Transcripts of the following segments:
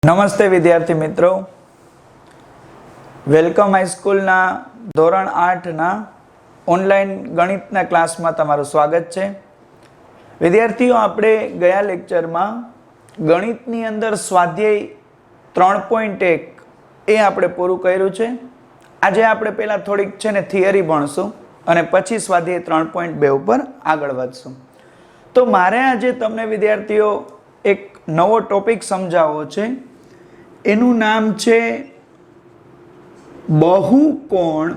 નમસ્તે વિદ્યાર્થી મિત્રો, વેલકમ હાઈસ્કૂલના ધોરણ 8ના ઓનલાઈન ગણિતના ક્લાસમાં તમારું સ્વાગત છે. વિદ્યાર્થીઓ, આપણે ગયા લેક્ચરમાં ગણિતની અંદર સ્વાધ્યાય 3.1 એ આપણે પૂરું કર્યું છે. આજે આપણે પહેલાં થોડીક છે ને થિયરી ભણશું અને પછી સ્વાધ્યાય 3.2 ઉપર આગળ વધશું. તો મારે આજે તમને વિદ્યાર્થીઓ એક નવો ટોપિક સમજાવવો છે. એનું નામ છે બહુકોણ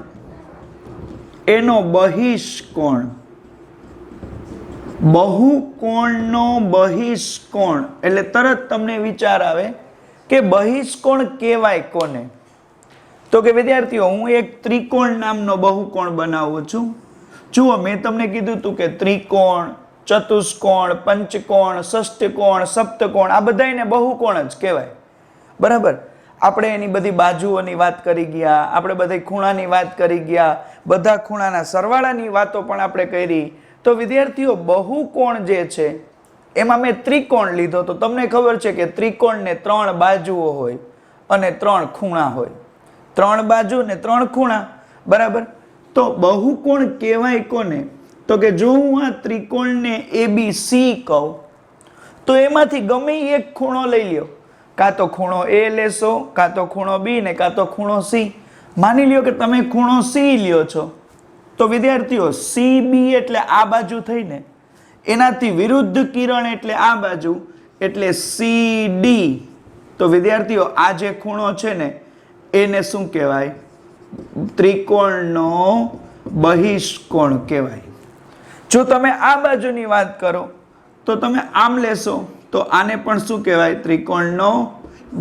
એનો બહિષ્કોણ. બહુકોણનો બહિષ્કોણ એટલે તરત તમને વિચાર આવે કે બહિષ્કોણ કહેવાય કોને? તો કે વિદ્યાર્થીઓ, હું એક ત્રિકોણ નામનો બહુકોણ બનાવું છું. જુઓ, મેં તમને કીધું હતું કે ત્રિકોણ, ચતુષ્કોણ, પંચકોણ, ષષ્ઠકોણ, સપ્તકોણ આ બધાને બહુકોણ જ કહેવાય. બરાબર? આપણે એની બધી બાજુઓની વાત કરી ગયા, આપણે બધી ખૂણાની વાત કરી ગયા, બધા ખૂણાના સરવાળાની વાતો પણ આપણે કરી. તો વિદ્યાર્થીઓ, બહુકોણ જે છે એમાં મેં ત્રિકોણ લીધો. તો તમને ખબર છે કે ત્રિકોણને 3 બાજુઓ હોય અને 3 ખૂણા હોય. 3 બાજુ ને 3 ખૂણા. બરાબર? તો બહુકોણ કહેવાય કોને? તો કે જો હું આ ત્રિકોણને ABC કહું તો એમાંથી ગમે એક ખૂણો લઈ લ્યો. કાં તો ખૂણો A લેશો, કાં તો ખૂણો B ને કાં તો ખૂણો C. માની લ્યો કે તમે ખૂણો C લ્યો છો, તો વિદ્યાર્થીઓ CB એટલે આ બાજુ થઈને, એનાથી વિરુદ્ધ કિરણ એટલે આ બાજુ એટલે CD. તો વિદ્યાર્થીઓ આ જે ખૂણો છે ને એને શું કહેવાય? ત્રિકોણનો બહિષ્કોણ કહેવાય. જો તમે આ બાજુની વાત કરો તો તમે આમ લેશો તો આને પણ શું કહેવાય? ત્રિકોણનો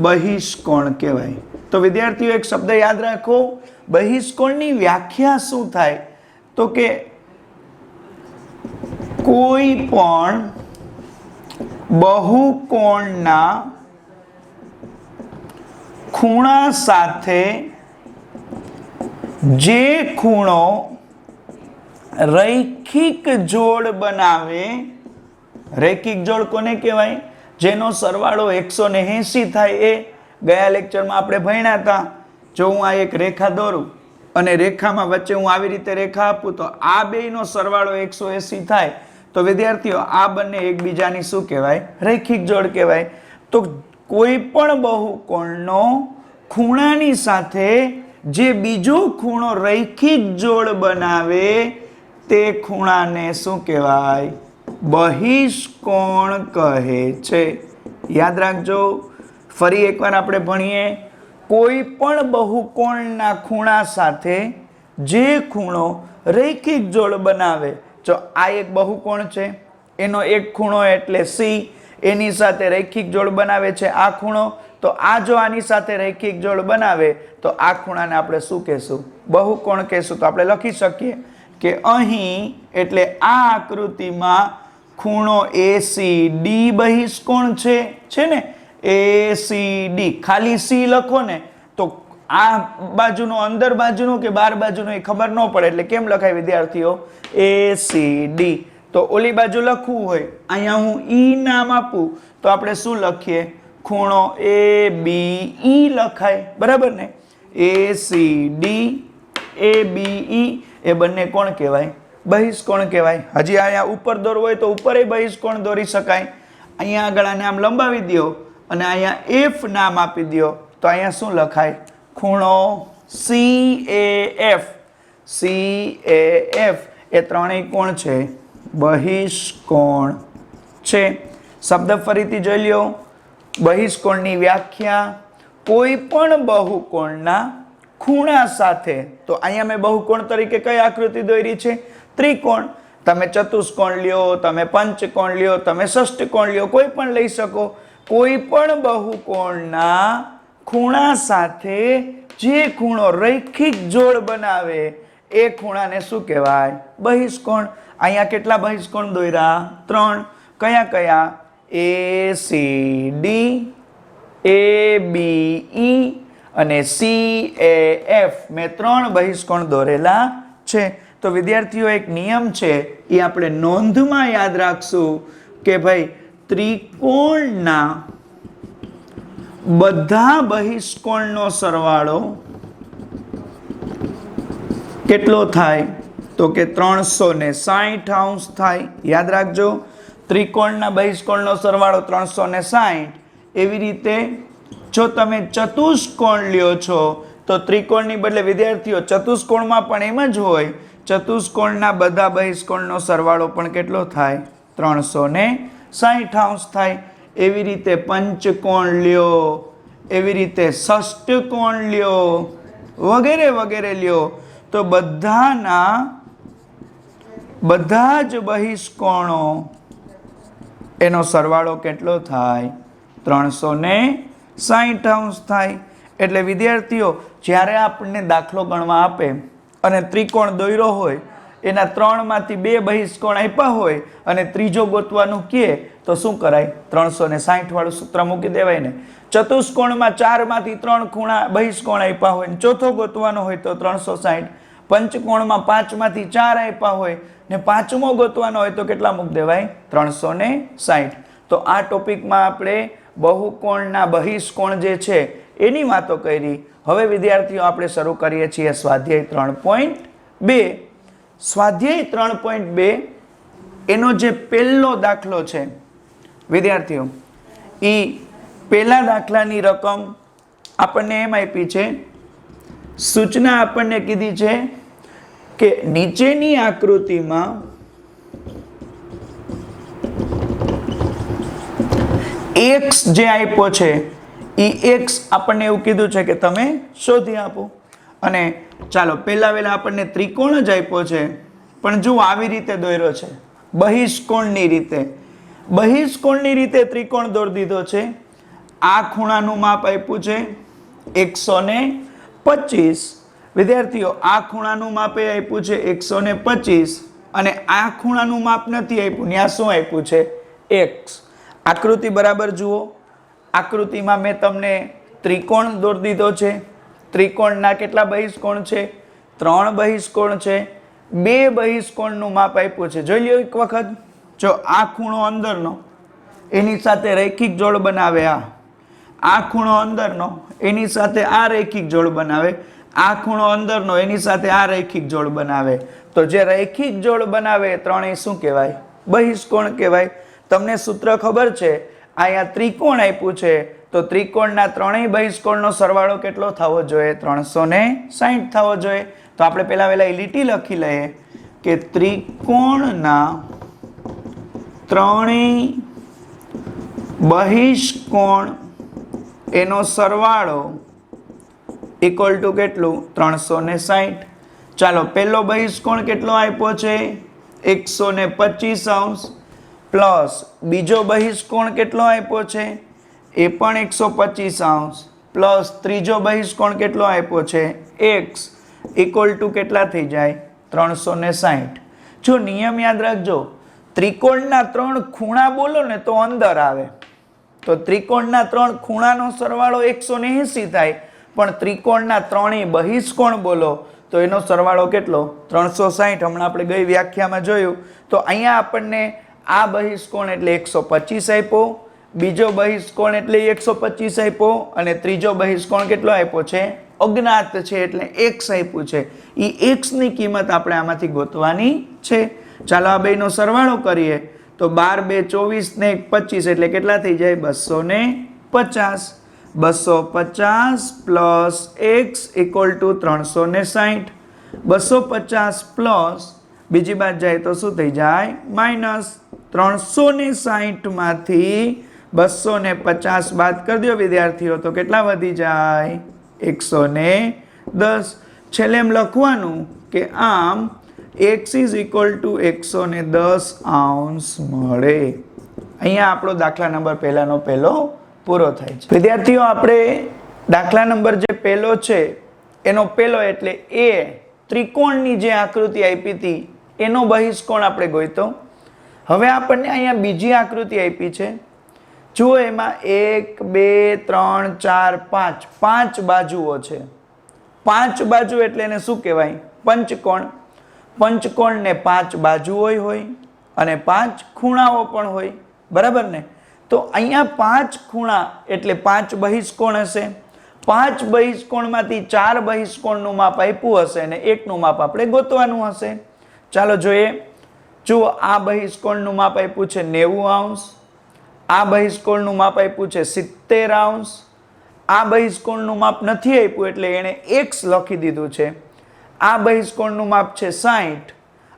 બહિષ્કોણ કહેવાય. તો વિદ્યાર્થીઓ એક શબ્દ યાદ રાખો, બહિષ્કોણની વ્યાખ્યા શું થાય? તો કે કોઈ પણ બહુકોણના ખૂણા સાથે જે ખૂણો રૈખિક જોડ બનાવે. રૈખિક જોડ કોને કહેવાય? જેનો સરવાળો 180 થાય. એ ગયા લેક્ચરમાં આપણે ભણ્યા હતા. જો હું આ એક રેખા દોરું અને રેખામાં વચ્ચે હું આવી રીતે રેખા આપું તો આ બેયનો સરવાળો 180 થાય. તો વિદ્યાર્થીઓ આ બંને એકબીજાની શું કહેવાય? રૈખિક જોડ કહેવાય. તો કોઈ પણ બહુકોણનો ખૂણાની સાથે જે બીજો ખૂણો રૈખિક જોડ બનાવે તે ખૂણાને શું કહેવાય? બહિષ્કોણ કહે છે. યાદ રાખજો. ફરી એકવાર આપણે ભણીએ. કોઈ પણ બહુકોણના ખૂણા સાથે જે ખૂણો રૈખિક જોડ બનાવે. જો આ એક બહુકોણ છે, એનો એક ખૂણો એટલે C, એની સાથે રૈખિક જોડ બનાવે છે આ ખૂણો. તો આ જો આની સાથે રૈખિક જોડ બનાવે તો આ ખૂણાને આપણે શું કહેશું? બહુકોણ કહેશું. તો આપણે લખી શકીએ કે અહીં એટલે આ આકૃતિમાં ખૂણો ACD બહિષ્કોણ છે ને? ACD ખાલી C લખો ને તો આ બાજુનો અંદર બાજુનો કે બાર બાજુનો એ ખબર ન પડે. એટલે કેમ લખાય વિદ્યાર્થીઓ? ACD. તો ઓલી બાજુ લખવું હોય, અહીંયા હું E નામ આપું તો આપણે શું લખીએ? ખૂણો ABE લખાય. બરાબર ને? ACD ABE એ બંને કોણ કહેવાય? બહિષ્કોણ કહેવાય. હજી અહીંયા ઉપર દોરવું હોય તો ઉપર એ બહિષ્કોણ દોરી શકાય. અહીંયા આગળ આને આમ લંબાવી દો અને અહીંયા F નામ આપી દો તો અહીંયા શું લખાય? ખૂણો CAF. CAF એ ત્રણેય કોણ છે? બહિષ્કોણ છે. શબ્દ ફરીથી જોઈ લ્યો. બહિષ્કોણની વ્યાખ્યા: કોઈ પણ બહુકોણના ખૂણા સાથે. તો અહીંયા મેં બહુકોણ તરીકે કઈ આકૃતિ દોરી છે? ત્રિકોણ. તમે ચતુષ્કોણ લ્યો, તમે પંચકોણ લ્યો, તમે ષષ્ઠકોણ લ્યો, કોઈ પણ લઈ શકો. કોઈ પણ બહુકોણના ખૂણા સાથે જે ખૂણો રૈખિક જોડ બનાવે એ ખૂણાને શું કહેવાય? બહિષ્કોણ. અહીંયા કેટલા બહિષ્કોણ દોર્યા? 3. કયા કયા? ACD, ABE અને CAF. મેં 3 બહિષ્કોણ દોરેલા છે. તો વિદ્યાર્થીઓ એક નિયમ છે એ આપણે નોંધમાં યાદ રાખશું કે ભાઈ ત્રિકોણના બધા બહિષ્કોણનો સરવાળો કેટલો થાય? તો કે 360 થાય. યાદ રાખજો, ત્રિકોણના બહિષ્કોણનો સરવાળો 360. એવી રીતે જો તમે ચતુષ્કોણ લ્યો છો તો ત્રિકોણની બદલે વિદ્યાર્થીઓ ચતુષ્કોણમાં પણ એમ જ હોય, ચતુષ્કોણના બધા બહિષ્કોણનો સરવાળો પણ કેટલો થાય? 360 થાય. એવી રીતે પંચકોણ લ્યો, એવી રીતે ષષ્ટકોણ લ્યો, વગેરે વગેરે લ્યો, તો બધા જ બહિષ્કોણો એનો સરવાળો કેટલો થાય? 360 થાય. એટલે વિદ્યાર્થીઓ જ્યારે આપણને દાખલો ગણવા આપે અને ત્રિકોણ દોર્યો હોય, એના 3 માંથી 2 બહિષ્કોણ આપ્યા હોય અને ત્રીજો ગોતવાનું કહે તો શું કરાય? 360 વાળું સૂત્ર મૂકી દેવાય ને. ચતુષ્કોણમાં 4 માંથી 3 ખૂણા બહિષ્કોણ આપ્યા હોય, ચોથો ગોતવાનો હોય તો 360. પંચકોણમાં 5 માંથી 4 આપ્યા હોય ને પાંચમો ગોતવાનો હોય તો કેટલા મૂકી દેવાય? 360. તો આ ટોપિકમાં આપણે બહુકોણના બહિષ્કોણ જે છે એની વાતો કરી. હવે વિદ્યાર્થીઓ આપણે શરૂ કરીએ છીએ સ્વાધ્યાય 3.2. સ્વાધ્યાય 3.2 એનો જે પહેલો દાખલો છે વિદ્યાર્થીઓ, એ પહેલા દાખલાની રકમ આપણને એમ આપી છે, સૂચના આપણને કીધી છે કે નીચેની આકૃતિમાં x જે આપ્યો છે એ x આપણને એવું કીધું છે કે તમે શોધી આપો. અને ચાલો પહેલા વેલા આપણને ત્રિકોણ જ આપ્યો છે, પણ જો આવી રીતે દોર્યો છે બહિષ્કોણની રીતે. બહિષ્કોણની રીતે ત્રિકોણ દોરી દીધો છે. આ ખૂણાનું માપ આપ્યું છે 125. વિદ્યાર્થીઓ આ ખૂણાનું માપ એ આપ્યું છે 125 અને આ ખૂણાનું માપ નથી આપ્યું. ત્યાં શું આપ્યું છે? x. આકૃતિ બરાબર જુઓ. આકૃતિમાં મેં તમને ત્રિકોણ દોરી દીધો છે. ત્રિકોણના કેટલા બહિષ્કોણ છે? 3 બહિષ્કોણ છે. 2 બહિષ્કોણનું માપ આપ્યું છે. જોઈ લ્યો એક વખત. જો આ ખૂણો અંદરનો એની સાથે રૈખિક જોડ બનાવે, આ ખૂણો અંદરનો એની સાથે આ રૈખિક જોડ બનાવે, આ ખૂણો અંદરનો એની સાથે આ રૈખિક જોડ બનાવે. તો જે રૈખિક જોડ બનાવે ત્રણેય શું કહેવાય? બહિષ્કોણ કહેવાય. તમને સૂત્ર ખબર છે, અહીંયા ત્રિકોણ આપ્યું છે તો ત્રિકોણના ત્રણેય બહિષ્કોણનો સરવાળો કેટલો થવો જોઈએ? 360 થવો જોઈએ. તો આપણે પહેલા વહેલા લીટી લખી લઈએ કે ત્રિકોણના ત્રણેય બહિષ્કોણ એનો સરવાળો ઇક્વલ ટુ કેટલું? 360. ચાલો પહેલો બહિષ્કોણ કેટલો આપ્યો છે? 125 પ્લસ બીજો બહિષ્કોણ કેટલો આપ્યો છે? એ પણ 125 પ્લસ ત્રીજો બહિષ્કોણ કેટલો આપ્યો છે? x ઇક્વલ ટુ કેટલા થઈ જાય? 360. જો નિયમ યાદ રાખજો, ત્રિકોણના 3 ખૂણા બોલો ને તો અંદર આવે. તો ત્રિકોણના 3 ખૂણાનો સરવાળો 180 થાય, પણ ત્રિકોણના ત્રણેય બહિષ્કોણ બોલો તો એનો સરવાળો કેટલો? 360. હમણાં આપણે ગઈ વ્યાખ્યામાં જોયું. તો અહીંયા આપણને આ બહિષ્કોણ એટલે 125 આપ્યો, બીજો બહિષ્કોણ એટલે 125 આપ્યો અને ત્રીજો બહિષ્કોણ કેટલો આપ્યો છે? અજ્ઞાત છે એટલે x આપ્યું છે. એ x ની કિંમત આપણે આમાંથી ગોતવાની છે. ચાલો આ બેનો સરવાળો કરીએ તો 12 2 24 ને 25 એટલે કેટલા થઈ જાય? 250. 250 plus x equal to 360. 250 plus બીજી બાદ જાય તો શું થઈ જાય? માઇનસ. 360 માંથી 250 બાદ કરી દો વિદ્યાર્થીઓ તો કેટલા વધી જાય? 110. છેલ્લે એમ લખવાનું કે આમ x ઇઝ ઇક્વલ ટુ 110 મળે. અહીંયા આપણો દાખલા નંબર પહેલાનો પહેલો પૂરો થાય છે. વિદ્યાર્થીઓ આપણે દાખલા નંબર જે પહેલો છે એનો પહેલો એટલે એ ત્રિકોણની જે આકૃતિ આપી હતી એનો બહિષ્કોણ આપણે ગોઈતો. હવે આપણને અહીંયા બીજી આકૃતિ આપી છે. જુઓ એમાં 1 2 3 4 5 5 બાજુઓ છે. 5 બાજુ એટલે એને શું કહેવાય? પંચકોણ. પંચકોણને 5 બાજુઓ હોય અને 5 ખૂણાઓ પણ હોય, બરાબર ને? તો અહીંયા 5 ખૂણા એટલે 5 બહિષ્કોણ હશે. 5 બહિષ્કોણમાંથી 4 બહિષ્કોણનું માપ આપ્યું હશે અને એકનું માપ આપણે ગોતવાનું હશે. ચાલો જોઈએ. જુઓ, આ બહિષ્કોણનું માપ આપ્યું છે 90 અંશ, આ બહિષ્કોણનું માપ આપ્યું છે 70 અંશ, આ બહિષ્કોણનું માપ નથી આપ્યું એટલે એણે x લખી દીધું છે. આ બહિષ્કોણનું માપ છે 60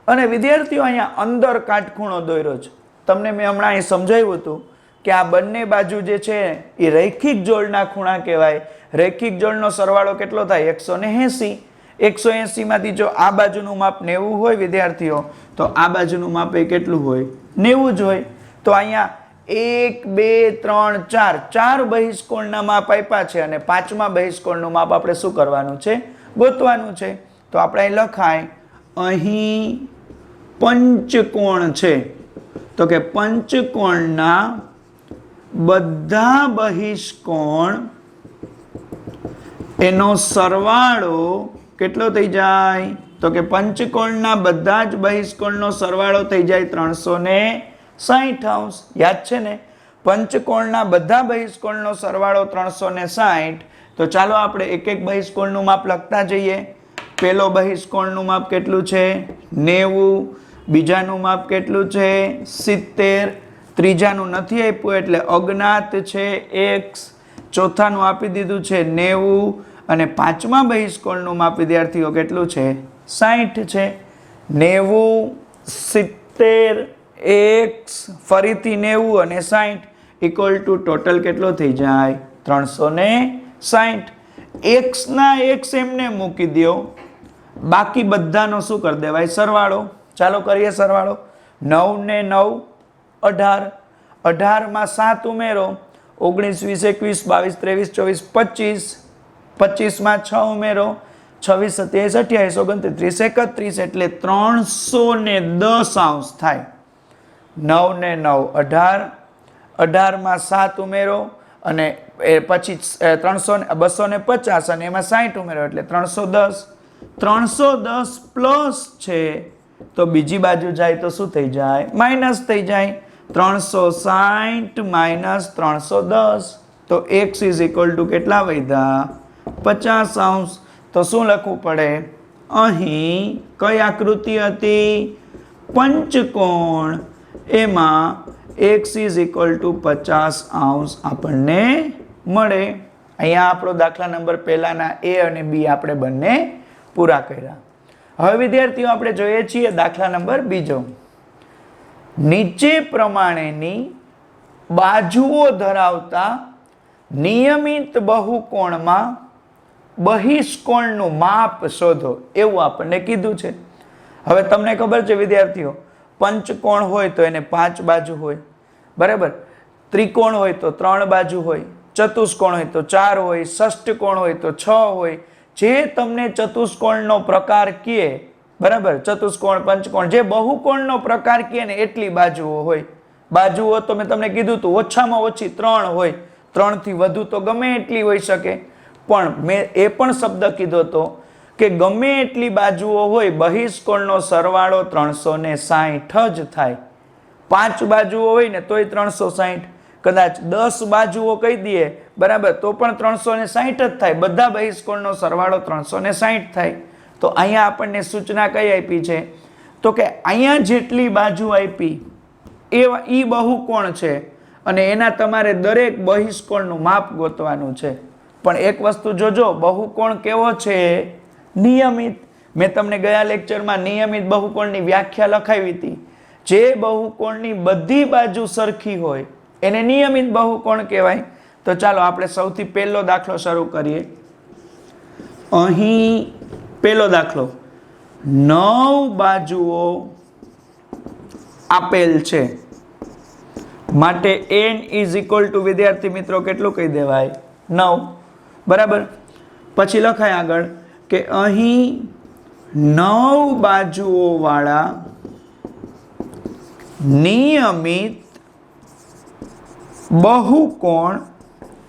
અને વિદ્યાર્થીઓ અહીંયા અંદર કાટખૂણો દોર્યો છે. તમને મેં હમણાં અહીં સમજાવ્યું હતું કે આ બંને બાજુ જે છે એ રૈખિક જોડના ખૂણા કહેવાય. રૈખિક જોડનો સરવાળો કેટલો થાય? 180. 180 માંથી જો આ બાજુનું માપ 90 હોય વિદ્યાર્થીઓ, તો આ બાજુનું માપ એ કેટલું હોય? 90 જ હોય. તો અહીંયા 1 2 3 4 4 બહિષ્કોણના માપ આપ્યા છે અને 5મા બહિષ્કોણનું માપ આપણે શું કરવાનું છે? ગોતવાનું છે. તો આપણે અહીં લખાય, અહીં પંચકોણ છે, તો કે પંચકોણના બધા બહિષ્કોણ એનો સરવાળો કેટલો થઈ જાય? તો કે પંચકોણના બધા જ બહિષ્કોણનો સરવાળો થઈ જાય 360 અંશ. યાદ છે ને? પંચકોણના બધા બહિષ્કોણનો સરવાળો 360. તો ચાલો આપણે એક એક બહિષ્કોણનું માપ લખતા જઈએ. પહેલો બહિષ્કોણનું માપ કેટલું છે? 90. બીજાનું માપ કેટલું છે? 70. ત્રીજાનું નથી આપ્યું એટલે અજ્ઞાત છે x. ચોથાનું આપી દીધું છે 90 અને 5મા બહિષ્કોણનું માપ વિદ્યાર્થીઓ કેટલું છે? 60 છે. 90 70 x ફરીથી 90 અને 60 ઇક્વલ ટુ ટોટલ કેટલો થઈ જાય? 360. x ના x એમને મૂકી દો, બાકી બધાનો શું કરી દેવાય? સરવાળો. ચાલો કરીએ સરવાળો. 9 ને 9 18. 18 માં 7 ઉમેરો, 19 20 21 22 23 24 25. 25 માં 6 ઉમેરો, 26 27 28 29 31 એટલે 310 અંશ થાય. 9 ને 9 18. 18 માં 7 ઉમેરો અને પછી 250 અને એમાં 60 ઉમેરો એટલે 310. 310 પ્લસ છે તો બીજી બાજુ જાય તો શું થઈ જાય? માઇનસ થઈ જાય. 360 માઇનસ 310 તો x ઇઝ ઇક્વલ ટુ કેટલા વધ્યા? 50 અંશ. તો શું લખવું પડે? અહીં કઈ આકૃતિ હતી? પંચકોણ. એમાં x ઇઝ ઇક્વલ ટુ 50 અંશ આપણને મળે. અહીંયા આપણો દાખલા નંબર પહેલાના a અને b આપણે બંને પૂરા કર્યા. હવે વિદ્યાર્થીઓ આપણે જોઈએ છીએ દાખલા નંબર બીજો. નીચે પ્રમાણેની બાજુઓ ધરાવતા નિયમિત બહુકોણમાં બહિષ્કોણનું માપ શોધો એવું આપણને કીધું છે. હવે તમને ખબર છે વિદ્યાર્થીઓ, પંચકોણ હોય તો એને 5 બાજુ હોય, બરાબર? ત્રિકોણ હોય તો 3 બાજુ હોય, ચતુષ્કોણ હોય તો 4 હોય, ષષ્ઠકોણ હોય તો 6 હોય. જે તમને ચતુષ્કોણનો પ્રકાર કહે, બરાબર, ચતુષ્કોણ પંચકોણ જે બહુકોણનો પ્રકાર કહે ને એટલી બાજુઓ હોય. બાજુઓ તો મેં તમને કીધું હતું ઓછામાં ઓછી 3 હોય, 3 થી વધુ તો ગમે એટલી હોઈ શકે. પણ મેં એ પણ શબ્દ કીધો હતો કે ગમે એટલી બાજુઓ હોય બહિષ્કોણનો સરવાળો 360 જ થાય. 5 બાજુઓ હોય ને તોય 360, કદાચ 10 બાજુઓ કહી દઈએ, બરાબર, તો પણ 360 જ થાય. બધા બહિષ્કોણનો સરવાળો 360 થાય. તો અહીંયા આપણને સૂચના કઈ આપી છે? તો કે અહીંયા જેટલી બાજુ આપી એ બહુકોણ છે અને એના તમારે દરેક બહિષ્કોણનું માપ ગોતવાનું છે. પણ એક વસ્તુ જોજો, બહુકોણ કેવો છે? નિયમિત. મેં તમને ગયા લેક્ચરમાં નિયમિત બહુકોણની વ્યાખ્યા લખાવી હતી. જે બહુકોણની બધી બાજુ સરખી હોય એને નિયમિત બહુકોણ કહેવાય. તો ચાલો આપણે સૌથી પહેલો દાખલો શરૂ કરીએ. અહીં પહેલો દાખલો, 9 બાજુઓ આપેલ છે માટે n ઇઝ ઇક્વલ ટુ વિદ્યાર્થી મિત્રો કેટલું કહી દેવાય? 9, બરાબર. પછી લખાય આગળ કે અહીં 9 બાજુઓ વાળા નિયમિત બહુકોણ,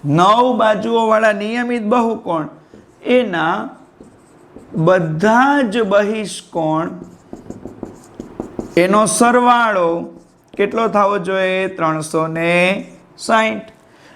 9 બાજુઓ વાળા નિયમિત બહુકોણ એના બધા જ બહિષ્કોણ એનો સરવાળો કેટલો થવો જોઈએ? 360. 60.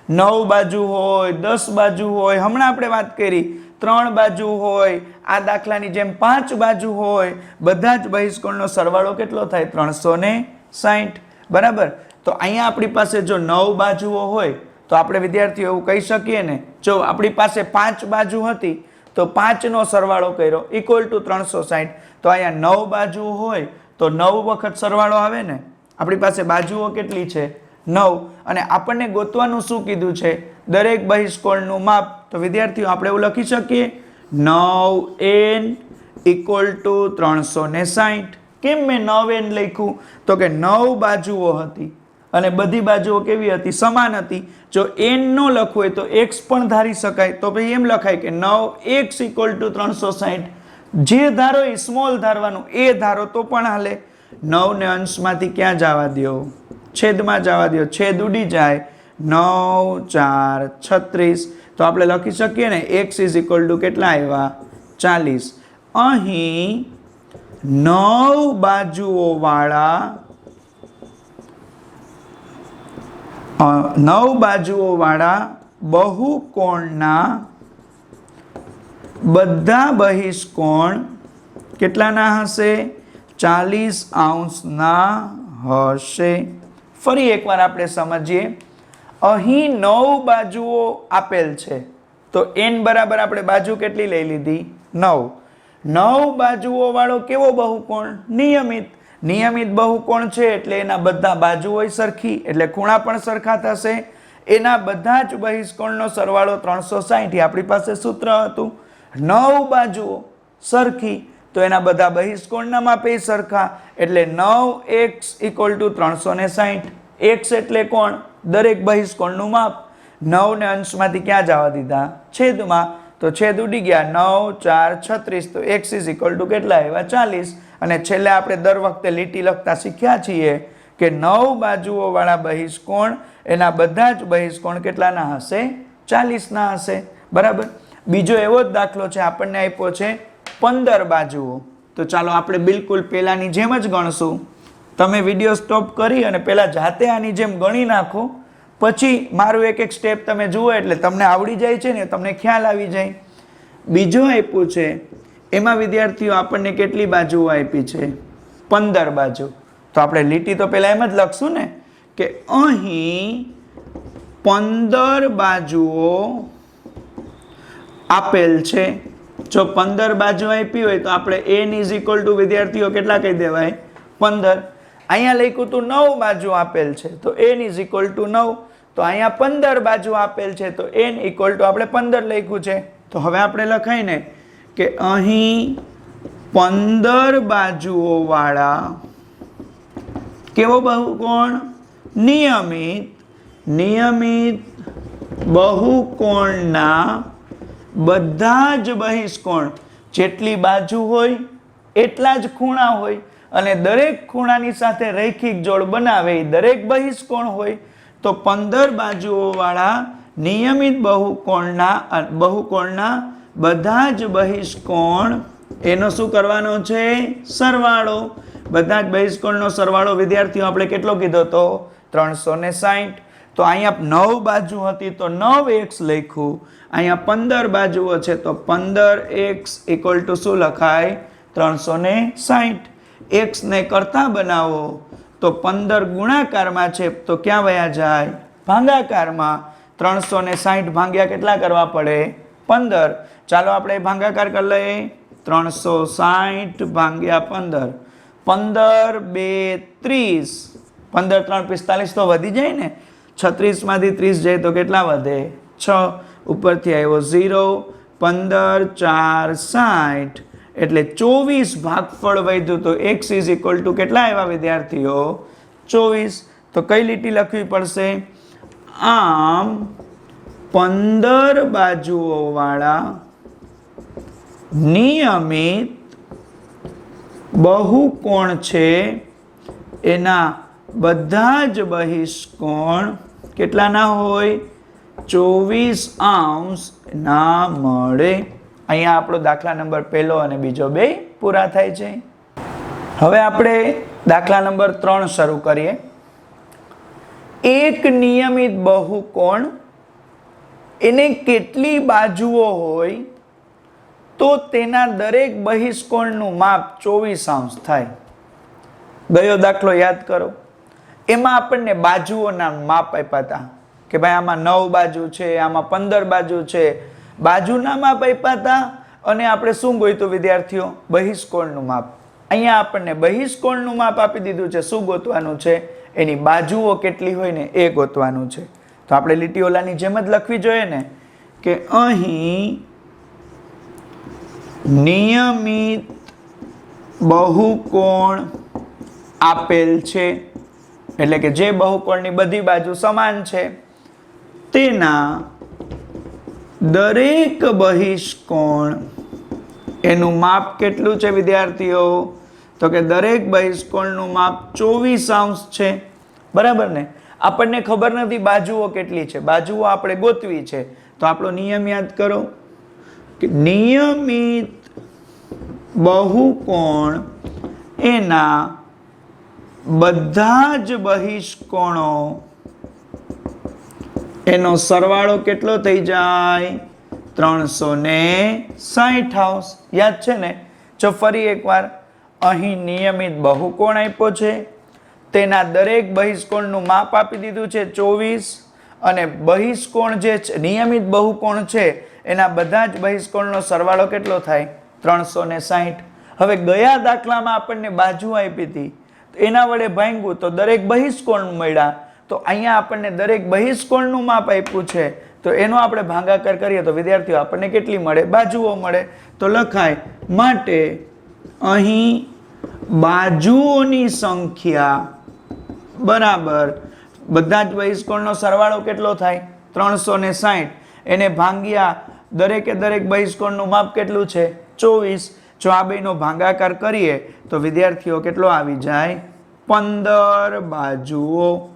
9 બાજુ હોય, 10 બાજુ હોય, હમણાં આપણે વાત કરી 3 બાજુ હોય, આ દાખલાની જેમ 5 બાજુ હોય, બધા જ બહિષ્કોણનો સરવાળો કેટલો થાય? 360. બરાબર. તો અહીંયા આપણી પાસે જો 9 બાજુઓ હોય તો આપણે વિદ્યાર્થીઓ એવું કહી શકીએ ને, જો આપણી પાસે 5 બાજુ હતી તો 5 નો સરવાળો કર્યો ઇક્વલ ટુ 360. તો અહીંયા 9 બાજુ હોય તો 9 વખત સરવાળો આવે ને. આપણી પાસે બાજુઓ કેટલી છે? 9. અને આપણને ગોતવાનું શું કીધું છે? દરેક બહિષ્કોણનું માપ. તો વિદ્યાર્થીઓ આપણે એવું લખી શકીએ 9n ઇક્વલ ટુ 360. કેમ મેં 9n લખ્યું? તો કે 9 બાજુઓ હતી અને બધી બાજુઓ કેવી હતી? સમાન હતી. જો n નો લખવું હોય તો x પણ ધારી શકાય. તો પછી એમ લખાય કે 9x ઇક્વલ ટુ 360. જે ધારો એ સ્મોલ ધારવાનું, એ ધારો તો પણ હાલે. 9 ને અંશમાંથી ક્યાં જવા દો? છેદમાં જવા દો. છેદ ઉડી જાય. 9 4 36. તો આપણે લખી શકીએ ને x ઇઝ ઇક્વલ ટુ કેટલા આવ્યા? 40. અહીં 9 બાજુઓ વાળા 9 બાજુઓ વાળા બહુકોણના બધા બહિષ્કોણ કેટલાના હશે? 40° હશે. ફરી એકવાર આપણે સમજીએ. અહીં 9 બાજુઓ આપેલ છે તો n બરાબર આપણે બાજુ કેટલી લઈ લીધી? 9. 9 બાજુઓ વાળો કેવો બહુકોણ? નિયમિત. નિયમિત બહુકોણ છે એટલે એના બધા બાજુઓ સરખી, એટલે ખૂણા પણ સરખા થશે. એના બધા જ બહિષ્કોણનો સરવાળો 360. આપણી પાસે સૂત્ર હતું. 9 બાજુઓ સરખી તો એના બધા બહિષ્કોણના માપે સરખા, એટલે 9x ઇક્વલ ટુ 360. x એટલે કોણ? દરેક બહિષ્કોણનું માપ. 9 ને અંશમાંથી ક્યાં જવા દીધા? છેદમાં. તો છેદ ઉડી ગયા. 9 4 36. તો x ઇઝ ઇક્વલ ટુ કેટલા આવ્યા? 40. અને છેલ્લે આપણે દર વખતે લીટી લખતા શીખ્યા છીએ કે 9 બાજુઓ વાળા બહિષ્કોણ, એના બધા જ બહિષ્કોણ કેટલાના હશે? 40ના હશે. બરાબર. બીજો એવો જ દાખલો છે, આપણને આપ્યો છે 15 બાજુઓ. તો ચાલો આપણે બિલકુલ પહેલાની જેમ જ ગણશું. તમે વિડીયો સ્ટોપ કરી અને પહેલાં જાતે આની જેમ ગણી નાખો, પછી મારું એક એક સ્ટેપ તમે જુઓ એટલે તમને આવડી જાય છે ને, તમને ખ્યાલ આવી જાય. બીજો આપ્યું છે એમાં વિદ્યાર્થીઓ આપણને કેટલી બાજુઓ આપી છે? 15 બાજુ. તો આપણે લીટી તો પહેલા એમ જ લખશું ને કે અહીં 15 બાજુઓ આપેલ છે. જો 15 બાજુ આપી હોય તો આપણે n ઇઝ ઇક્વલ ટુ વિદ્યાર્થીઓ કેટલા કહી દેવાય? 15. અહીંયા લખ્યું તું 9 બાજુ આપેલ છે તો n ઇઝ ઇક્વલ ટુ 9. તો અહીંયા 15 બાજુ આપેલ છે તો n ઇક્વલ ટુ આપણે 15 લખ્યું છે. તો હવે આપણે લખાય ને કે અહીં 15 બાજુઓ વાળા કેવો બહુકોણ? નિયમિત. નિયમિત બહુકોણના બધા જ બહિષ્કોણ, જેટલી બાજુ હોય એટલા જ ખૂણા હોય અને દરેક ખૂણાની સાથે રૈખિક જોડ બનાવે એ દરેક બહિષ્કોણ હોય. તો 15 બાજુઓ વાળા નિયમિત બહુકોણના બધા જ બહિષ્કોણ, એનો શું કરવાનો છે? સરવાળો. બધા જ બહિષ્કોણનો સરવાળો વિદ્યાર્થીઓ આપણે કેટલો કીધો તો? 360. તો અહીંયા 9 બાજુ હતી તો 9x લખ્યું. અહીંયા 15 બાજુઓ છે તો 15x ઇક્વલ ટુ શું લખાય? 360. x ને કરતા બનાવો તો 15 ગુણાકારમાં છે તો ક્યાં વયા જાય? ભાગાકારમાં. 360 ભાગ્યા કેટલા કરવા પડે? 15. ચાલો આપણે ભાગાકાર કરી લઈએ. 360 ભાગ્યા 15. 15 2 30. 15 3 45 તો વધી જાય ને. 36 માંથી 30 જાય તો કેટલા વધે? 6. ઉપરથી આવ્યો 0. 15 4 60. એટલે 24 ભાગફળ વધ્યું તો x ઇઝ ઇક્વલ ટુ કેટલા આવ્યા વિદ્યાર્થીઓ? 24. તો કઈ લીટી લખવી પડશે? આમ 15 બાજુઓ વાળા નિયમિત બહુકોણ છે એના બધા જ બહિષ્કોણ કેટલાના હોય? 24° ના મળે. અહીંયા આપણો દાખલા નંબર પહેલો અને બીજો બે પૂરા થાય છે. હવે આપણે દાખલા નંબર 3 શરૂ કરીએ. એક નિયમિત બહુકોણ એને કેટલી બાજુઓ હોય તો તેના દરેક બહિષ્કોણનું માપ 24 થાય. ગયો દાખલો યાદ કરો. એમાં આપણને બાજુઓના માપ આપ્યા હતા કે ભાઈ આમાં 9 બાજુ છે, આમાં 15 બાજુ છે. બાજુના માપ આપ્યા હતા અને આપણે શું ગોઈતું વિદ્યાર્થીઓ? બહિષ્કોણનું માપ. અહીંયા આપણને બહિષ્કોણનું માપ આપી દીધું છે. શું ગોતવાનું છે? એની બાજુઓ કેટલી હોય ને એ ગોતવાનું છે. તો આપણે લીટીઓલાની જેમ જ લખવી જોઈએ ને કે અહીં નિયમિત બહુકોણ આપેલ છે, એટલે કે જે બહુકોણની બધી બાજુ સમાન છે તેના દરેક બહિષ્કોણ એનું માપ કેટલું છે વિદ્યાર્થીઓ? તો કે દરેક બહિષ્કોણનું માપ 24 છે. બરાબર ને? આપણને ખબર નથી બાજુઓ કેટલી છે, બાજુઓ આપણે ગોતવી છે. તો આપણો નિયમ યાદ કરો કે નિયમિત બહુકોણ એના બધા જ બહિષ્કોણો એનો સરવાળો કેટલો થઈ જાય? 360°. યાદ છે ને? જો ફરી એકવાર, અહીં નિયમિત બહુકોણ આપ્યો છે, તેના દરેક બહિષ્કોણનું માપ આપી દીધું છે 24, અને બહિષ્કોણ જે નિયમિત બહુકોણ છે એના બધા જ બહિષ્કોણનો સરવાળો કેટલો થાય? 360. હવે ગયા દાખલામાં આપણને બાજુ આપી હતી, એના વડે ભાંગ્યું તો દરેક બહિષ્કોણ મળ્યા. તો અહીંયા આપણને દરેક બહિષ્કોણનું માપ આપ્યું છે, તો એનો આપણે ભાગાકાર કરીએ તો વિદ્યાર્થીઓ આપણને કેટલી મળે? બાજુઓ મળે. તો લખાય માટે અહીં બાજુઓની સંખ્યા બરાબર બધા જ બહિષ્કોણનો સરવાળો કેટલો થાય? 360. એને ભાંગ્યા દરેકે દરેક બહિષ્કોણનું માપ કેટલું છે? 24. જો આ બેનો ભાગાકાર કરીએ તો વિદ્યાર્થીઓ કેટલો આવી જાય? 15 બાજુઓ.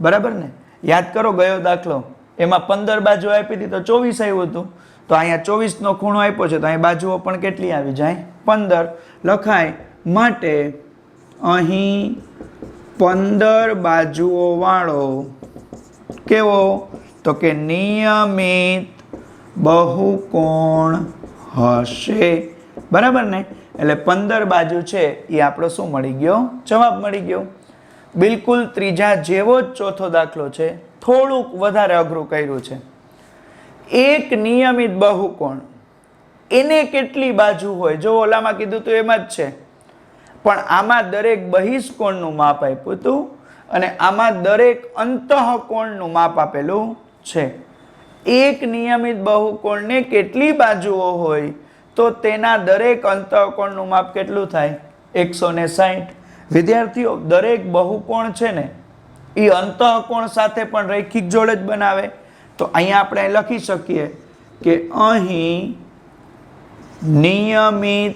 બરાબર ને? યાદ કરો ગયો દાખલો, એમાં 15 બાજુ આપી હતી તો 24 આવ્યું હતું. તો અહીંયા 24 નો ખૂણો આપ્યો છે તો અહીં બાજુઓ પણ કેટલી આવી જાય? 15. લખાય માટે અહીં 15 બાજુઓ વાળો કેવો? તો કે નિયમિત બહુકોણ હશે. બરાબર ને? એટલે 15 બાજુ છે એ આપણો શું મળી ગયો? જવાબ મળી ગયો. બિલકુલ ત્રીજા જેવો જ ચોથો દાખલો છે, થોડુંક વધારે અઘરું કર્યું છે. એક નિયમિત બહુકોણ એને કેટલી બાજુ હોય? જો ઓલામાં કીધું તો એમ જ છે, પણ આમાં દરેક બહિષ્કોણનું માપ આપ્યું હતું અને આમાં દરેક અંતઃકોણનું માપ આપેલું છે. એક નિયમિત બહુકોણને કેટલી બાજુઓ હોય? તો તેના દરેક અંતઃકોણનું માપ કેટલું થાય? 160. વિદ્યાર્થીઓ દરેક બહુકોણ છે ને એ અંતઃકોણ સાથે પણ રૈખિક જોડ જ બનાવે. તો અહીંયા આપણે લખી શકીએ કે અહીં નિયમિત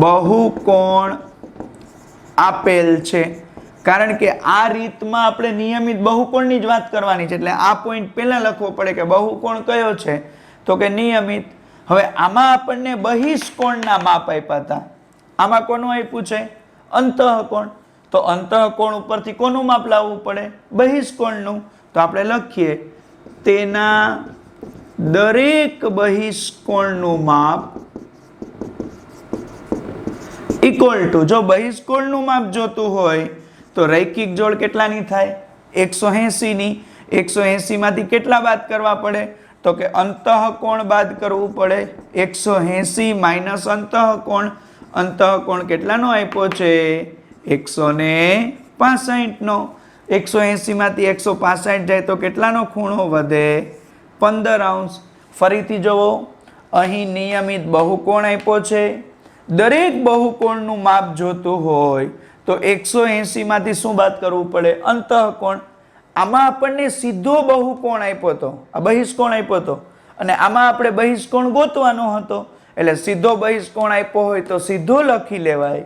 બહુકોણ આપેલ છે. કારણ કે આ રીતમાં આપણે નિયમિત બહુકોણની જ વાત કરવાની છે, એટલે આ પોઈન્ટ પહેલા લખવો પડે કે બહુકોણ કયો છે? તો કે નિયમિત. હવે આમાં આપણને બહિષ્કોણના માપ આપ્યા હતા. આમાં કોનું આપ્યું છે? અંતઃકોણ. તો અંતઃકોણ ઉપરથી કોનું માપ લાવવું પડે? બહિષ્કોણનું. તો આપણે લખીએ તેના દરેક બહિષ્કોણનું માપ ઇક્વલ ટુ, જો બહિષ્કોણનું માપ જોતું હોય તો રૈખિક જોડ કેટલાની થાય? 180 ની. 180 માંથી કેટલા બાદ કરવા પડે? તો કે અંતઃકોણ બાદ કરવું પડે. 180 માઇનસ અંતઃકોણ. અંતઃકોણ કેટલાનો આપ્યો છે? 165 નો. 180 માંથી 165 જાય તો કેટલાનો ખૂણો વધે? 15°. ફરીથી જુઓ, અહીં નિયમિત બહુકોણ આપ્યો છે. દરેક બહુકોણનું માપ જોતું હોય તો 180 માંથી શું બાદ કરવું પડે? અંતઃકોણ. આમાં આપણને સીધો બહુકોણ આપ્યો હતો, આ બહિષ્કોણ આપ્યો હતો, અને આમાં આપણે બહિષ્કોણ ગોતવાનો હતો. એટલે સીધો બહિષ્કોણ આપ્યો હોય તો સીધો લખી લેવાય.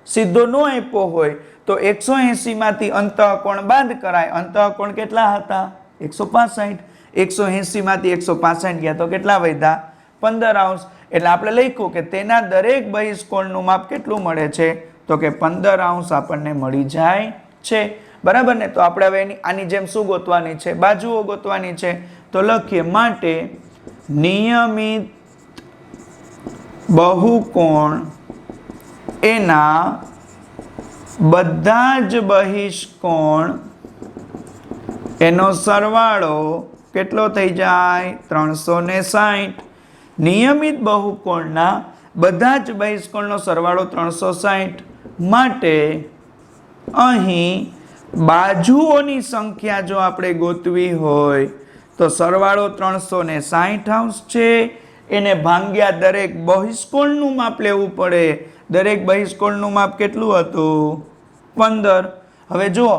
સીધો ન આપ્યો હોય તો 180 માંથી અંતઃકોણ બાદ કરાય. અંતઃકોણ કેટલા હતા? 165. 180 માંથી 165 ગયા તો કેટલા વધ્યા? 15°. એટલે આપણે લખ્યું કે તેના દરેક બહિષ્કોણનું માપ કેટલું મળે છે? તો કે 15° આપણને મળી જાય છે. बराबर ने। तो આપણે હવે આની જેમ શું ગોતવાની છે? બાજુઓ ગોતવાની છે। તો લખીએ માટે નિયમિત બહુકોણ એના બધા જ બહિષ્કોણ એનો સરવાળો કેટલો થઈ જાય? 360। નિયમિત બહુકોણના બધા જ બહિષ્કોણનો સરવાળો 360 માટે અહીં બાજુઓની સંખ્યા જો આપણે ગોતવી હોય તો સરવાળો 360° છે, એને ભાગ્યા દરેક બહિષ્કોણનું માપ લેવું પડે। દરેક બહિષ્કોણનું માપ કેટલું હતું? 15। હવે જુઓ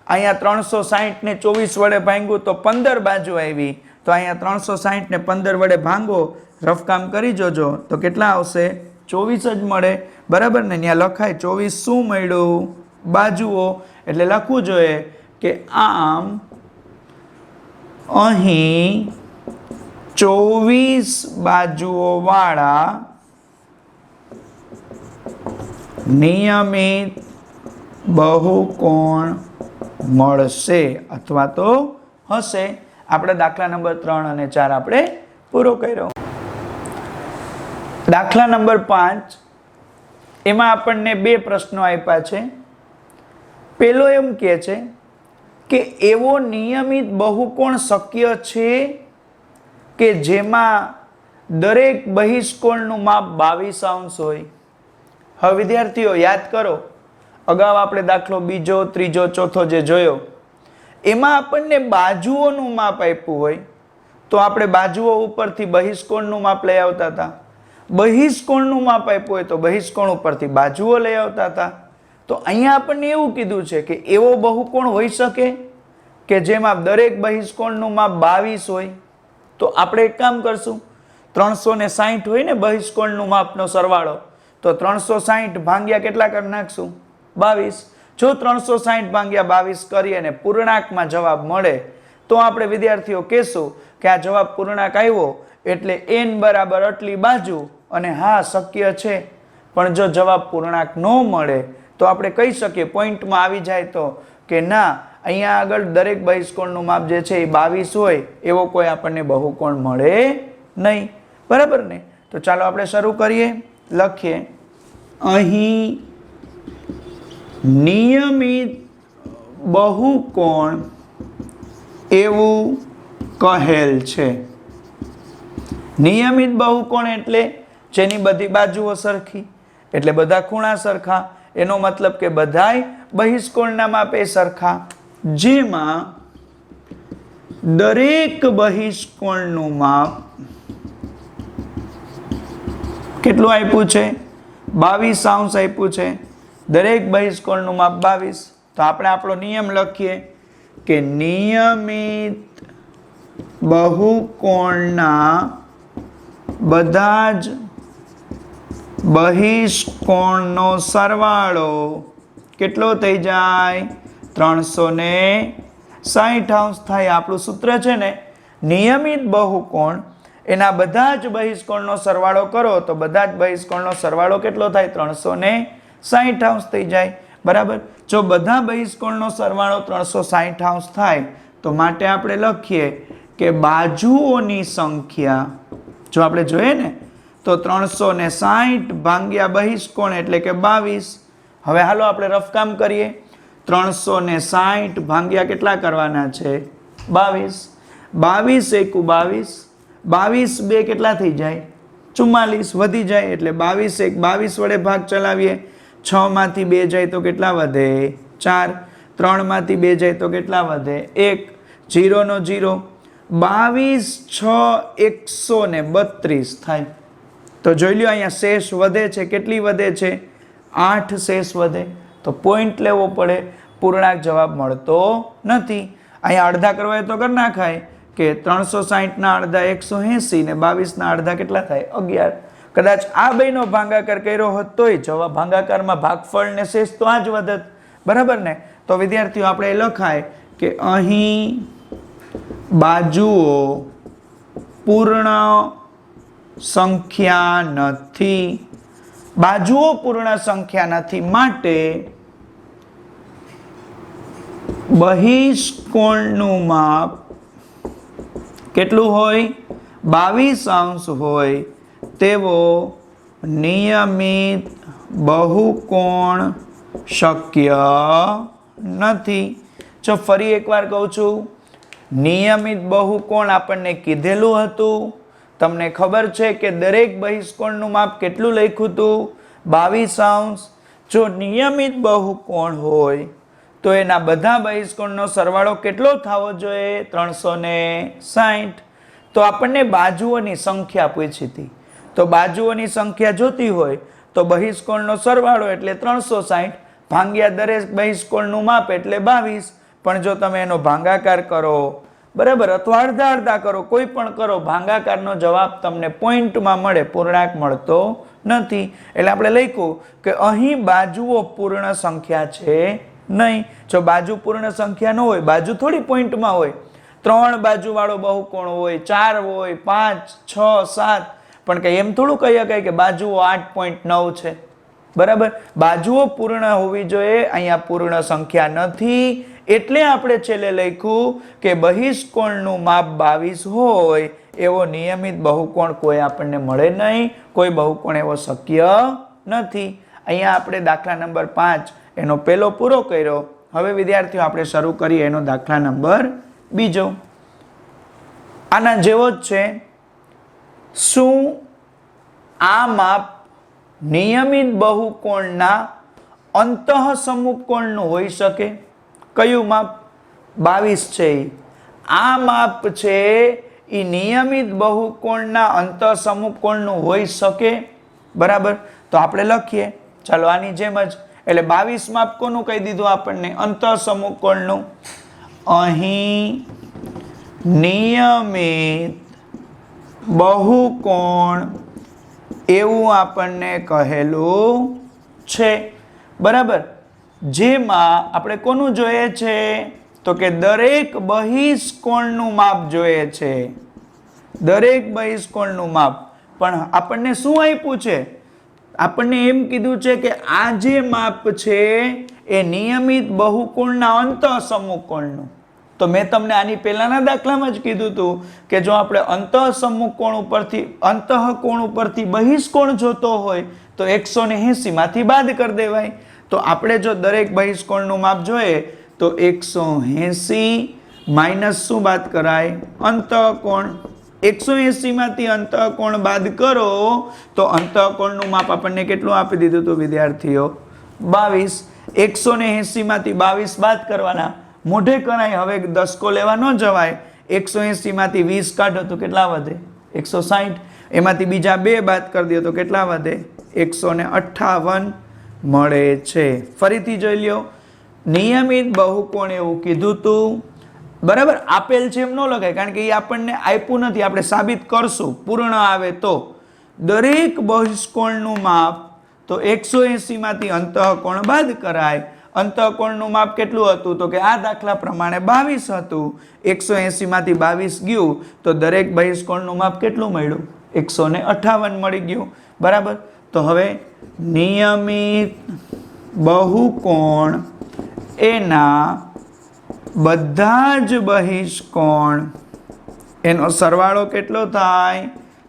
અહીંયા 360 ને 24 વડે ભાંગ્યું તો 15 બાજુ આવી। તો અહીંયા 360 ને 15 વડે ભાંગો, રફ કામ કરી જોજો તો કેટલા આવશે? 24 જ મળે, બરાબર ને। ત્યાં લખાય 24 શું મળ્યું? બાજુઓ। એટલે લખવું જોઈએ કે આમ અહીં 24 બાજુઓ વાળા નિયમિત બહુકોણ મળશે અથવા તો હશે। આપણે દાખલા નંબર 3 અને 4 આપણે પૂરો કર્યો। દાખલા નંબર 5 એમાં આપણને બે પ્રશ્નો આપ્યા છે। પેલો એમ કહે છે કે એવો નિયમિત બહુકોણ શક્ય છે કે જેમાં દરેક બહિષ્કોણનું માપ 22° હોય। હવે વિદ્યાર્થીઓ યાદ કરો, અગાઉ આપણે દાખલો બીજો, ત્રીજો, ચોથો જે જોયો એમાં આપણને બાજુઓનું માપ આપ્યું હોય તો આપણે બાજુઓ ઉપરથી બહિષ્કોણનું માપ લઈ આવતા હતા। બહિષ્કોણનું માપ આપ્યું હોય તો બહિષ્કોણ ઉપરથી બાજુઓ લઈ આવતા હતા। તો અહીંયા આપણને એવું કીધું છે કે એવો બહુકોણ હોઈ શકે કે જેમાં દરેક બહિષ્કોણનું માપ 22 હોય। તો આપણે એક કામ કરશું, 360 હોય ને બહિષ્કોણનું માપનો સરવાળો, તો 360 ભાગ્યા કેટલા કરી નાખશું? 22। જો 360 ભાગ્યા 22 કરીએ ને પૂર્ણાંકમાં જવાબ મળે તો આપણે વિદ્યાર્થીઓ કહેશું કે આ જવાબ પૂર્ણાંક આવ્યો એટલે n બરાબર આટલી બાજુ અને હા શક્ય છે। પણ જો જવાબ પૂર્ણાંક ન મળે તો આપણે કહી શકીએ પોઈન્ટમાં આવી જાય તો કે ના, અહીંયા આગળ દરેક બહિષ્કોણનું માપ જે છે એ 22 હોય એવો કોઈ આપણને બહુકોણ મળે નહીં, બરાબર ને। તો ચાલો આપણે શરૂ કરીએ। લખીએ અહીં નિયમિત બહુકોણ એવું કહેલ છે। નિયમિત બહુકોણ એટલે જેની બધી બાજુઓ સરખી, એટલે બધા ખૂણા સરખા, એનો મતલબ કે બધાય બહિષ્કોણના માપે સરખા, જેમાં દરેક બહિષ્કોણનું માપ કેટલું આપ્યું છે? 22° આપ્યું છે। દરેક બહિષ્કોણનું માપ 22। તો આપણે આપણો નિયમ લખીએ કે નિયમિત બહુકોણના બધા જ બહિષ્કોણનો સરવાળો કેટલો થઈ જાય? 360° થાય। આપણું સૂત્ર છે ને, નિયમિત બહુકોણ એના બધા જ બહિષ્કોણનો સરવાળો કરો તો બધા જ બહિષ્કોણનો સરવાળો કેટલો થાય? 360° થઈ જાય, બરાબર। જો બધા બહિષ્કોણનો સરવાળો 360° થાય તો માટે આપણે લખીએ કે બાજુઓની સંખ્યા, જો આપણે જોઈએ ને તો 360 ભાગ્યા બહિષ્કોણ એટલે કે 22। હવે હાલો આપણે રફ કામ કરીએ। 360 ભાગ્યા કેટલા કરવાના છે? 22। 22 એકુ 22, 22 બે કેટલા થઈ જાય? 44 વધી જાય એટલે 22 એક 22 વડે ભાગ ચલાવીએ। 6 માંથી 2 જાય તો કેટલા વધે? 4। 3 માંથી 2 જાય તો કેટલા વધે? 1। 0 નો 0, 22 6 132 થાય। તો જોઈ લ્યો અહીંયા શેષ વધે છે, કેટલી વધે છે? 8 શેષ વધે। તો પોઈન્ટ લેવો પડે, પૂર્ણાંક જવાબ મળતો નથી। અહીંયા અડધા કરવા હોય તો કરી નાખાય કે 360 ના અડધા 180 ને 22 ના અડધા કેટલા થાય? 11। કદાચ આ બેનો ભાગાકાર કર્યો હોત તોય જવાબ ભાગાકારમાં ભાગફળ ને શેષ તો આ જ વધત, બરાબર ને। તો વિદ્યાર્થીઓ આપણે લખાય કે અહીં બાજુઓ પૂર્ણ સંખ્યા નથી। બાજુઓ પૂર્ણ સંખ્યા નથી માટે બહિષ્કોણનું માપ કેટલું હોય? 22 હોય તેવો નિયમિત બહુકોણ શક્ય નથી. જો ફરી એકવાર કહું છું, નિયમિત બહુકોણ આપણને કીધેલું હતું. તમને ખબર છે કે દરેક બહિષ્કોણનું માપ કેટલું લખ્યું હતું? 22. જો નિયમિત બહુકોણ હોય તો એના બધા બહિષ્કોણનો સરવાળો કેટલો થવો જોઈએ? 360. તો આપણને બાજુઓની સંખ્યા પૂછી હતી, તો બાજુઓની સંખ્યા જોતી હોય તો બહિષ્કોણનો સરવાળો એટલે 360 ભાગ્યા દરેક બહિષ્કોણનું માપ એટલે 22. પણ જો તમે એનો ભાગાકાર કરો, બરાબર, અથવા અડધા અડધા કરો, કોઈ પણ કરો, ભાગાકારનો જવાબ તમને પોઈન્ટમાં મળે, પૂર્ણાંક મળતો નથી. એટલે આપણે લખ્યું કે અહીં બાજુઓ પૂર્ણ સંખ્યા છે નહીં. જો બાજુ પૂર્ણ સંખ્યા ન હોય, બાજુ થોડી પોઈન્ટમાં હોય, 3 બાજુ વાળો બહુકોણ હોય, 4 હોય, 5, 6, 7, પણ કઈ એમ થોડું કહી શકાય કે બાજુઓ 8.9 છે. બરાબર, બાજુઓ પૂર્ણ હોવી જોઈએ. અહીંયા પૂર્ણ સંખ્યા નથી એટલે આપણે છેલ્લે લખ્યું કે બહિષ્કોણનું માપ 22 હોય એવો નિયમિત બહુકોણ કોઈ આપણને મળે નહીં, કોઈ બહુકોણ એવો શક્ય નથી. અહીંયા આપણે દાખલા નંબર 5 એનો પહેલો પૂરો કર્યો. હવે વિદ્યાર્થીઓ આપણે શરૂ કરીએ એનો દાખલા નંબર 2. આના જેવો જ છે. શું આ માપ નિયમિત બહુકોણના અંતઃસમુપકોણનું હોઈ શકે? કયું માપ? 22 છે. આ માપ છે એ નિયમિત બહુકોણના અંતઃસમુપકોણનું હોઈ શકે. બરાબર, તો આપણે લખીએ. ચાલો આની જેમ જ. એટલે 22 માપ કોનું કહી દીધું આપણને? અંતઃસમુપકોણનું. અહીં નિયમિત બહુકોણ એવું આપણને કહેલું છે. બરાબર, જેમાં આપણે કોનું જોઈએ છે? તો કે દરેક બહિષ્કોણનું માપ જોઈએ છે. દરેક બહિષ્કોણનું માપ. પણ આપણને શું આપ્યું છે? આપણને એમ કીધું છે કે આ જે માપ છે એ નિયમિત બહુકોણના અંતઃસમુપકોણનું. તો મેં તમને આની પહેલાના દાખલામાં જ કીધું હતું કે જો આપણે અંતઃસમુપકોણ ઉપરથી બહિષ્કોણ જોતો હોય તો 180 માંથી બાદ કરી દેવાય. તો આપણે જો દરેક બહિષ્કોણનું માપ જોઈએ તો 180 માઇનસ શું બાદ કરાય? અંતઃકોણ. 180 માંથી અંતઃકોણ બાદ કરો તો અંતઃકોણનું માપ આપણને કેટલું આપી દીધું હતું વિદ્યાર્થીઓ? 22. 180 માંથી 22 બાદ કરવાના. મોઢે કરાય, હવે દસકો લેવા ન જવાય. 180 માંથી 20 કાઢો તો કેટલા વધે? 160. એમાંથી બીજા 2 બાદ કરી દો તો કેટલા વધે? 158 મળે છે. ફરીથી જોઈ લ્યો. નિયમિત બહુકોણ એવું કીધું તું. બરાબર, આપેલ છે એમ ન લખાય, કારણ કે એ આપણને આપ્યું નથી. આપણે સાબિત કરશું પૂર્ણ આવે તો. દરેક બહિષ્કોણનું માપ તો 180 માંથી અંતઃકોણ બાદ કરાય. અંતઃકોણનું માપ કેટલું હતું? તો કે આ દાખલા પ્રમાણે 22 હતું. 180 માંથી 22 ગયું તો દરેક બહિષ્કોણનું માપ કેટલું મળ્યું? 158 મળી ગયું. બરાબર, તો હવે નિયમિત બહુકોણ એના બધા જ બહિષ્કોણ એનો સરવાળો કેટલો થાય?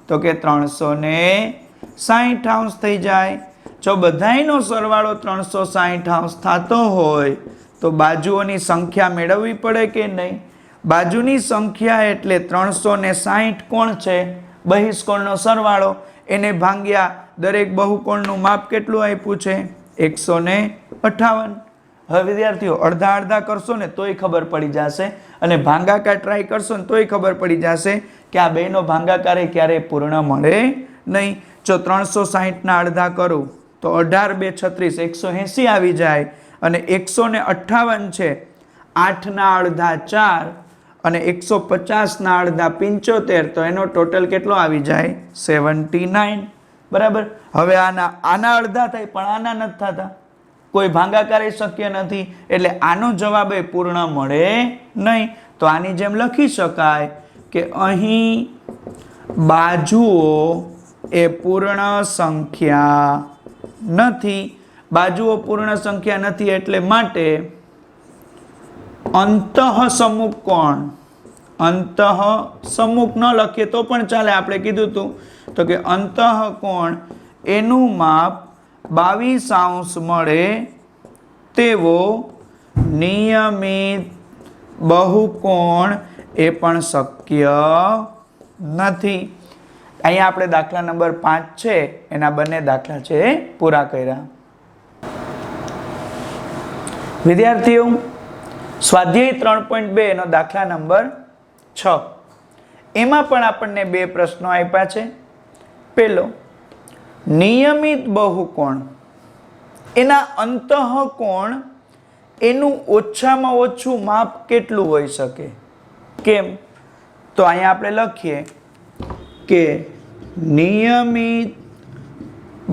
તો કે 360° થઈ જાય. જો બધાયનો સરવાળો 360° થતો હોય તો બાજુઓની સંખ્યા મેળવવી પડે કે નહીં? બાજુની સંખ્યા એટલે 360 કોણ છે? બહિષ્કોણનો સરવાળો. એને ભાગ્યા દરેક બહુકોણનું માપ કેટલું આપ્યું છે? 158. હવે વિદ્યાર્થીઓ અડધા અડધા કરશો ને તોય ખબર પડી જશે, અને ભાગાકાર ટ્રાય કરશો ને તોય ખબર પડી જશે કે આ બેનો ભાગાકાર ક્યારેય પૂર્ણ મળે નહીં. જો 360ના અડધા કરું તો 18 2 36 180 આવી જાય, અને 158 છે 8ના અડધા 4 અને 150ના અડધા 75, તો એનો ટોટલ કેટલો આવી જાય? 79. બરાબર, હવે આના અડધા થાય પણ આના નથી થતા, કોઈ ભાગાકાર શક્ય નથી, એટલે આનો જવાબ એ પૂર્ણ મળે નહીં. તો આની જેમ લખી શકાય કે અહીં બાજુઓ એ પૂર્ણ સંખ્યા નથી. બાજુઓ પૂર્ણ સંખ્યા નથી એટલે માટે અંતઃસમુખ કોણ, અંતઃસમુખ ન લખીએ તો પણ ચાલે, આપણે કીધું હતું તો કે અંતઃકોણ એનું માપ 22 મળે તેવો નિયમિત બહુકોણ એ પણ શક્ય નથી. અહીંયા આપણે દાખલા નંબર 5 છે એના બંને દાખલા છે પૂરા કર્યા. વિદ્યાર્થીઓ, સ્વાધ્યાય 3.2 નો દાખલા નંબર 6, એમાં પણ આપણને બે પ્રશ્નો આપ્યા છે. પેલો, નિયમિત બહુકોણ એના અંતઃકોણ એનું ઓછામાં ઓછું માપ કેટલું હોઈ શકે? કેમ? તો અહીંયા આપણે લખીએ કે નિયમિત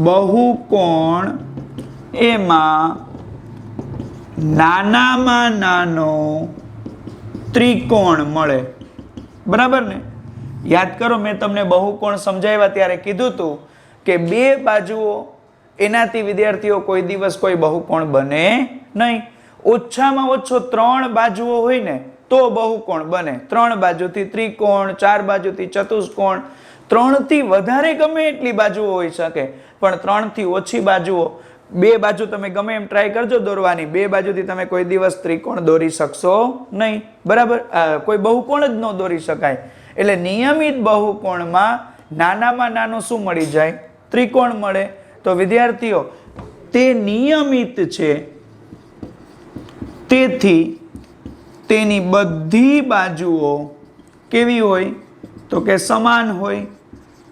બહુકોણ એમાં નાનામાં નાનો ત્રિકોણ મળે. બરાબર ને? યાદ કરો, મેં તમને બહુકોણ સમજાવ્યા ત્યારે કીધું હતું કે બે બાજુઓ એનાથી વિદ્યાર્થીઓ કોઈ દિવસ કોઈ બહુકોણ બને નહીં. ઓછામાં ઓછો 3 બાજુઓ હોય ને તો બહુકોણ બને. 3 બાજુથી ત્રિકોણ, 4 બાજુથી ચતુષ્કોણ, 3 થી વધારે ગમે એટલી બાજુઓ હોઈ શકે, પણ 3 થી ઓછી બાજુઓ, બે બાજુ તમે ગમે એમ ટ્રાય કરજો દોરવાની, બે બાજુથી તમે કોઈ દિવસ ત્રિકોણ દોરી શકશો નહીં. બરાબર? કોઈ બહુકોણ જ ન દોરી શકાય. એટલે નિયમિત બહુકોણમાં નાનામાં નાનું શું મળી જાય? ત્રિકોણ મળે. તો વિદ્યાર્થીઓ, તે નિયમિત છે, તેથી તેની બધી બાજુઓ કેવી હોય? તો કે સમાન હોય.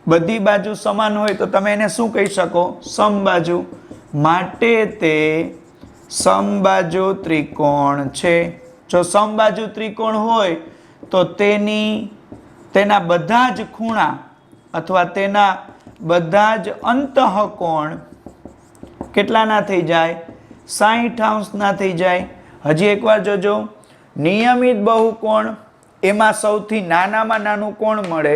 બધી બાજુ સમાન હોય તો તમે એને શું કહી શકો? સમબાજુ. માટે તે સમબાજુ ત્રિકોણ છે. જો સમબાજુ ત્રિકોણ હોય તો તેના બધા જ ખૂણા અથવા તેના બધા જ અંતઃકોણ કેટલાના થઈ જાય? 60° થઈ જાય. હજી એકવાર જોજો, નિયમિત બહુકોણ એમાં સૌથી નાનામાં નાનું કોણ મળે?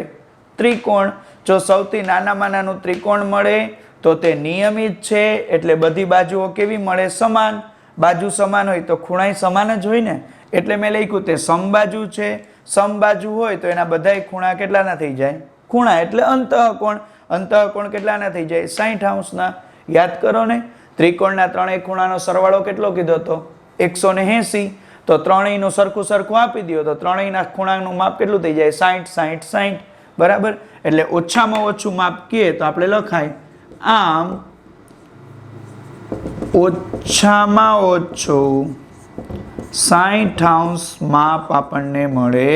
ત્રિકોણ. જો સૌથી નાનામાં નાનું ત્રિકોણ મળે તો તે નિયમિત છે, એટલે બધી બાજુઓ કેવી મળે? સમાન. બાજુ સમાન હોય તો ખૂણાય સમાન જ હોય ને, એટલે મેં લખ્યું તે સમબાજુ છે. સમબાજુ હોય તો એના બધાય ખૂણા કેટલાના થઈ જાય? ખૂણા એટલે અંતઃકોણ. અંતઃકોણ કેટલાના થઈ જાય? 60°. યાદ કરો ને, ત્રિકોણના ત્રણેય ખૂણાનો સરવાળો કેટલો કીધો હતો? 180. તો ત્રણેયનું સરખું આપી દો તો ત્રણેયના ખૂણાનું માપ કેટલું થઈ જાય? 60. બરાબર? એટલે ઓછામાં ઓછું માપ કહે તો આપણે લખાય આમ, ઓછામાં ઓછું 60° માપ આપણને મળે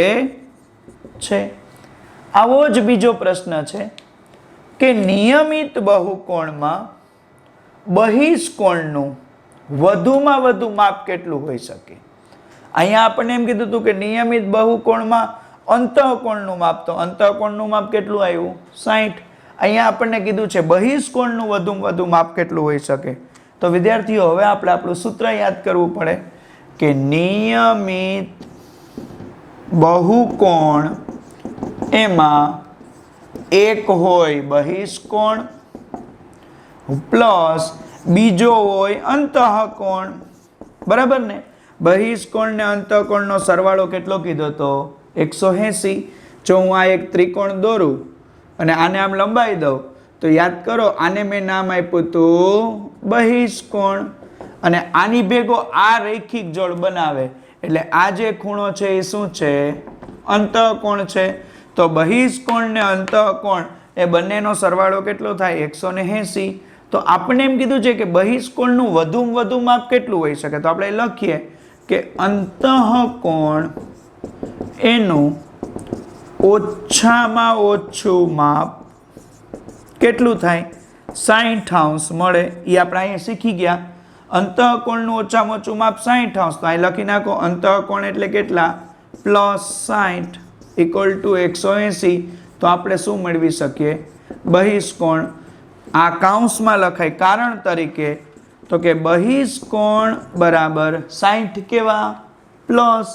છે. આવો જ બીજો પ્રશ્ન છે કે નિયમિત બહુકોણમાં બહિષ્કોણનું વધુમાં વધુ માપ કેટલું હોઈ શકે? અહીંયા આપણને એમ કીધું હતું કે નિયમિત બહુકોણમાં અંતઃકોણનું માપ, તો અંતઃકોણનું માપ કેટલું આવ્યું? 60. અહીંયા આપણને કીધું છે બહિષ્કોણનું વધુમાં વધુ માપ કેટલું હોઈ શકે? તો વિદ્યાર્થીઓ, હવે આપણે આપણું સૂત્ર યાદ કરવું પડે કે નિયમિત બહુકોણ એમાં એક હોય બહિષ્કોણ પ્લસ બીજો હોય અંતઃકોણ. બરાબર ને? બહિષ્કોણ ને અંતઃકોણનો સરવાળો કેટલો કીધો તો? 180. જો હું આ એક ત્રિકોણ દોરું અને આને આમ લંબાઈ દઉં તો યાદ કરો, આને મેં નામ આપ્યું હતું બહિષ્કોણ, અને આની ભેગો આ રૈખિક જોડ બનાવે, એટલે આ જે ખૂણો છે એ શું છે? અંતઃકોણ છે. તો બહિષ્કોણ ને અંતઃકોણ એ બંનેનો સરવાળો કેટલો થાય? 180. તો આપણે એમ કીધું છે કે બહિષ્કોણનું વધુમાં વધુ માપ કેટલું હોઈ શકે? તો આપણે લખીએ કે અંતઃકોણ એનું ઓછામાં ઓછું માપ કેટલું થાય? 60° મળે. એ આપણે અહીંયા શીખી ગયા. અંતઃકોણનું ઓછામાં ઓછું માપ 60°. તો અહીં લખી નાખો અંતઃકોણ એટલે કેટલા? +60 = 180. તો આપણે શું મેળવી શકીએ? બહિષ્કોણ. આ કૌંસમાં લખાય કારણ તરીકે, તો કે બહિષ્કોણ બરાબર 60 કેવા? પ્લસ.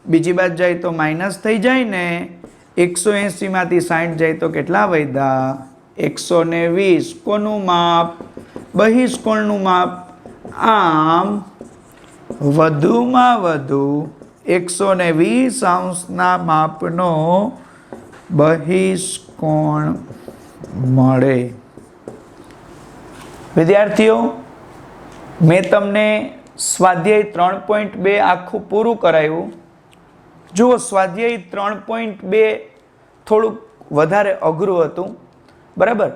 બીજી બાજુ જાય તો માઇનસ થઈ જાય ને. 180 માંથી 60 જાય તો કેટલા વધ્યા? 120. કોનું માપ? બહિષ્કોણનું માપ. આમ વધુમાં વધુ 120 અંશના માપનો બહિષ્કોણ મળે. વિદ્યાર્થીઓ, મેં તમને સ્વાધ્યાય 3.2 આખું પૂરું કરાવ્યું. જુઓ, સ્વાધ્યાય 3.2 થોડુંક વધારે અઘરું હતું, બરાબર.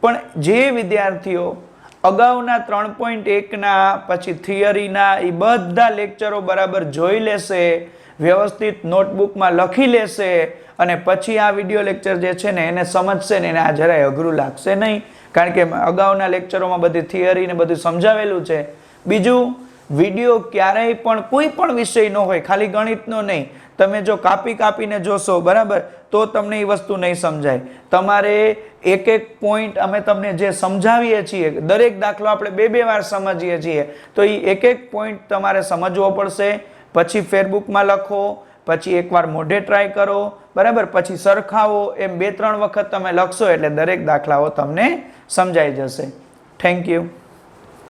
પણ જે વિદ્યાર્થીઓ અગાઉના 3.1ના પછી થિયરીના એ બધા લેક્ચરો બરાબર જોઈ લેશે, વ્યવસ્થિત નોટબુકમાં લખી લેશે અને પછી આ વિડીયો લેક્ચર જે છે ને એને સમજશે ને એને આ જરાય અઘરું લાગશે નહીં, કારણ કે અગાઉના લેક્ચરોમાં બધી થિયરી ને બધું સમજાવેલું છે. બીજું, વિડીયો ક્યારેય પણ કોઈ પણ વિષય નો હોય, ખાલી ગણિતનો નહીં, તમે જો કાપીને જોશો, બરાબર, તો તમને એ વસ્તુ નહીં સમજાય. તમારે એક એક પોઈન્ટ અમે તમને જે સમજાવીએ છીએ, દરેક દાખલો આપણે બે વાર સમજીએ છીએ, તો એ એક એક પોઈન્ટ તમારે સમજવો પડશે. પછી ફેરબુકમાં લખો, પછી એકવાર મોઢે ટ્રાય કરો, બરાબર, પછી સરખાવો, એમ 2-3 વખત તમે લખશો એટલે દરેક દાખલાઓ તમને સમજાઈ જશે. Thank you.